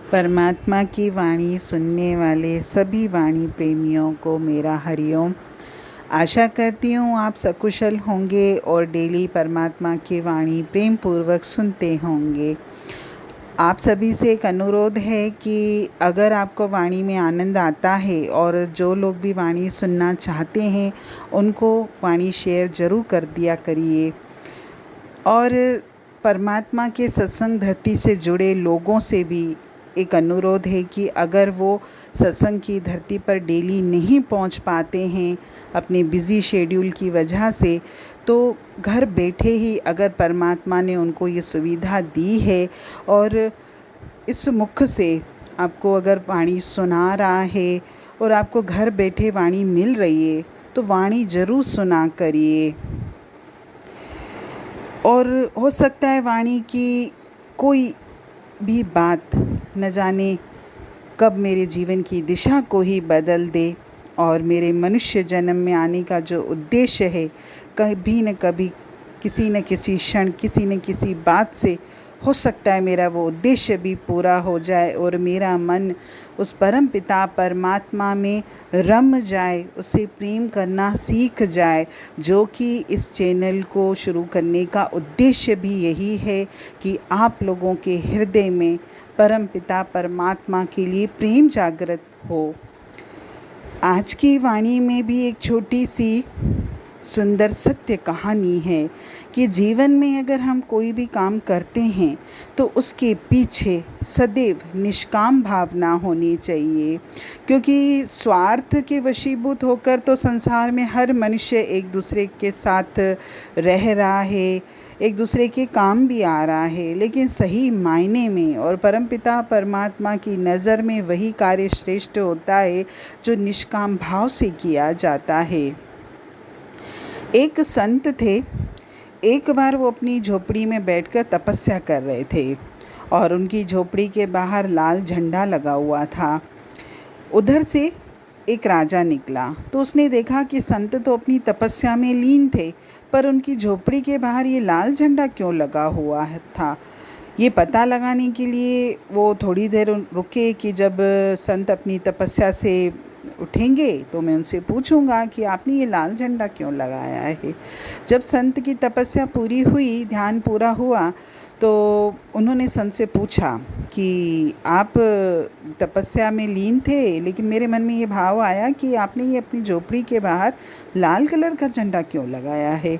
परमात्मा की वाणी सुनने वाले सभी वाणी प्रेमियों को मेरा हरिओम। आशा करती हूँ आप सकुशल होंगे और डेली परमात्मा की वाणी प्रेम पूर्वक सुनते होंगे। आप सभी से एक अनुरोध है कि अगर आपको वाणी में आनंद आता है और जो लोग भी वाणी सुनना चाहते हैं उनको वाणी शेयर ज़रूर कर दिया करिए। और परमात्मा के सत्संग धरती से जुड़े लोगों से भी एक अनुरोध है कि अगर वो सत्संग की धरती पर डेली नहीं पहुंच पाते हैं अपने बिज़ी शेड्यूल की वजह से, तो घर बैठे ही अगर परमात्मा ने उनको ये सुविधा दी है और इस मुख से आपको अगर वाणी सुना रहा है और आपको घर बैठे वाणी मिल रही है, तो वाणी ज़रूर सुना करिए। और हो सकता है वाणी की कोई भी बात न जाने कब मेरे जीवन की दिशा को ही बदल दे और मेरे मनुष्य जन्म में आने का जो उद्देश्य है, कभी न कभी किसी न किसी क्षण किसी न किसी बात से हो सकता है मेरा वो उद्देश्य भी पूरा हो जाए और मेरा मन उस परम पिता परमात्मा में रम जाए, उसे प्रेम करना सीख जाए। जो कि इस चैनल को शुरू करने का उद्देश्य भी यही है कि आप लोगों के हृदय में परम पिता परमात्मा के लिए प्रेम जागृत हो। आज की वाणी में भी एक छोटी सी सुंदर सत्य कहानी है कि जीवन में अगर हम कोई भी काम करते हैं तो उसके पीछे सदैव निष्काम भावना होनी चाहिए, क्योंकि स्वार्थ के वशीभूत होकर तो संसार में हर मनुष्य एक दूसरे के साथ रह रहा है, एक दूसरे के काम भी आ रहा है, लेकिन सही मायने में और परमपिता परमात्मा की नज़र में वही कार्य श्रेष्ठ होता है जो निष्काम भाव से किया जाता है। एक संत थे। एक बार वो अपनी झोपड़ी में बैठकर तपस्या कर रहे थे और उनकी झोपड़ी के बाहर लाल झंडा लगा हुआ था। उधर से एक राजा निकला तो उसने देखा कि संत तो अपनी तपस्या में लीन थे, पर उनकी झोपड़ी के बाहर ये लाल झंडा क्यों लगा हुआ था। ये पता लगाने के लिए वो थोड़ी देर रुके कि जब संत अपनी तपस्या से उठेंगे तो मैं उनसे पूछूंगा कि आपने ये लाल झंडा क्यों लगाया है। जब संत की तपस्या पूरी हुई, ध्यान पूरा हुआ, तो उन्होंने संत से पूछा कि आप तपस्या में लीन थे, लेकिन मेरे मन में ये भाव आया कि आपने ये अपनी झोपड़ी के बाहर लाल कलर का झंडा क्यों लगाया है।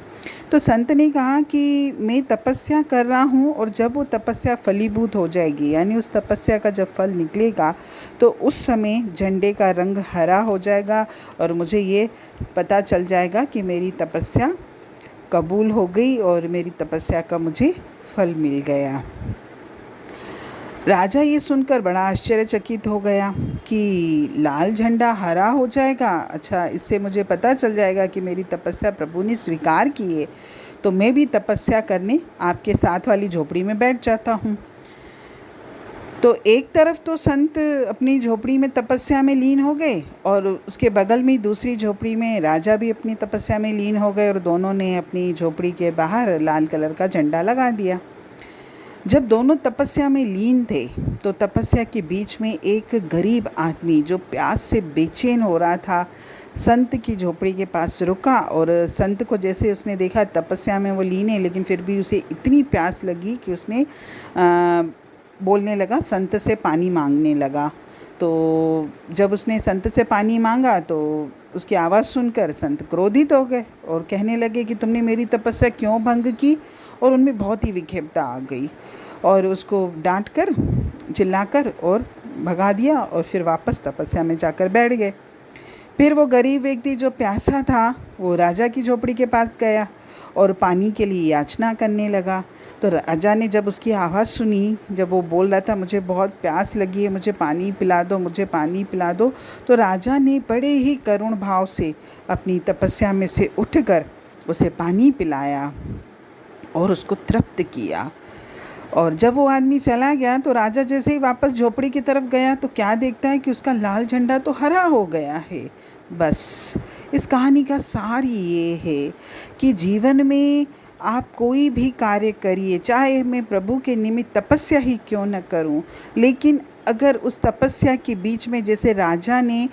तो संत ने कहा कि मैं तपस्या कर रहा हूँ और जब वो तपस्या फलीभूत हो जाएगी, यानी उस तपस्या का जब फल निकलेगा, तो उस समय झंडे का रंग हरा हो जाएगा और मुझे ये पता चल जाएगा कि मेरी तपस्या कबूल हो गई और मेरी तपस्या का मुझे फल मिल गया। राजा ये सुनकर बड़ा आश्चर्यचकित हो गया कि लाल झंडा हरा हो जाएगा, अच्छा, इससे मुझे पता चल जाएगा कि मेरी तपस्या प्रभु ने स्वीकार की है, तो मैं भी तपस्या करने आपके साथ वाली झोपड़ी में बैठ जाता हूँ। तो एक तरफ तो संत अपनी झोपड़ी में तपस्या में लीन हो गए और उसके बगल में दूसरी झोपड़ी में राजा भी अपनी तपस्या में लीन हो गए और दोनों ने अपनी झोपड़ी के बाहर लाल कलर का झंडा लगा दिया। जब दोनों तपस्या में लीन थे तो तपस्या के बीच में एक गरीब आदमी जो प्यास से बेचैन हो रहा था, संत की झोपड़ी के पास रुका और संत को जैसे उसने देखा तपस्या में वो लीन है, लेकिन फिर भी उसे इतनी प्यास लगी कि उसने बोलने लगा, संत से पानी मांगने लगा। तो जब उसने संत से पानी मांगा तो उसकी आवाज़ सुनकर संत क्रोधित हो गए और कहने लगे कि तुमने मेरी तपस्या क्यों भंग की, और उनमें बहुत ही विक्षेपता आ गई और उसको डांट कर चिल्लाकर और भगा दिया और फिर वापस तपस्या में जाकर बैठ गए। फिर वो गरीब व्यक्ति जो प्यासा था वो राजा की झोपड़ी के पास गया और पानी के लिए याचना करने लगा। तो राजा ने जब उसकी आवाज़ सुनी, जब वो बोल रहा था मुझे बहुत प्यास लगी है, मुझे पानी पिला दो, मुझे पानी पिला दो, तो राजा ने बड़े ही करुण भाव से अपनी तपस्या में से उठकर उसे पानी पिलाया और उसको तृप्त किया। और जब वो आदमी चला गया तो राजा जैसे ही वापस झोपड़ी की तरफ गया तो क्या देखता है कि उसका लाल झंडा तो हरा हो गया है। बस इस कहानी का सार ये है कि जीवन में आप कोई भी कार्य करिए, चाहे मैं प्रभु के निमित्त तपस्या ही क्यों न करूं, लेकिन अगर उस तपस्या के बीच में जैसे राजा ने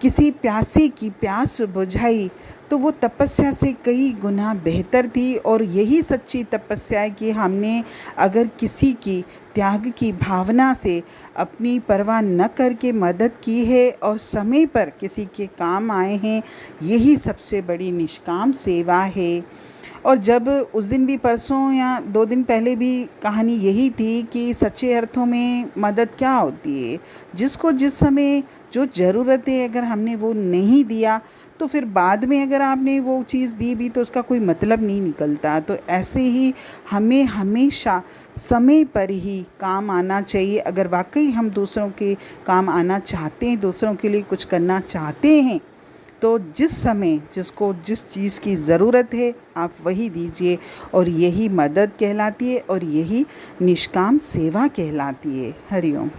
किसी प्यासी की प्यास बुझाई, तो वो तपस्या से कई गुना बेहतर थी। और यही सच्ची तपस्या है कि हमने अगर किसी की त्याग की भावना से अपनी परवाह न करके मदद की है और समय पर किसी के काम आए हैं, यही सबसे बड़ी निष्काम सेवा है। और जब उस दिन भी, परसों या 2 दिन पहले भी कहानी यही थी कि सच्चे अर्थों में मदद क्या होती है, जिसको जिस समय जो ज़रूरत है अगर हमने वो नहीं दिया, तो फिर बाद में अगर आपने वो चीज़ दी भी तो उसका कोई मतलब नहीं निकलता। तो ऐसे ही हमें हमेशा समय पर ही काम आना चाहिए। अगर वाकई हम दूसरों के काम आना चाहते हैं, दूसरों के लिए कुछ करना चाहते हैं, तो जिस समय जिसको जिस चीज़ की ज़रूरत है आप वही दीजिए। और यही मदद कहलाती है और यही निष्काम सेवा कहलाती है। हरि ओम।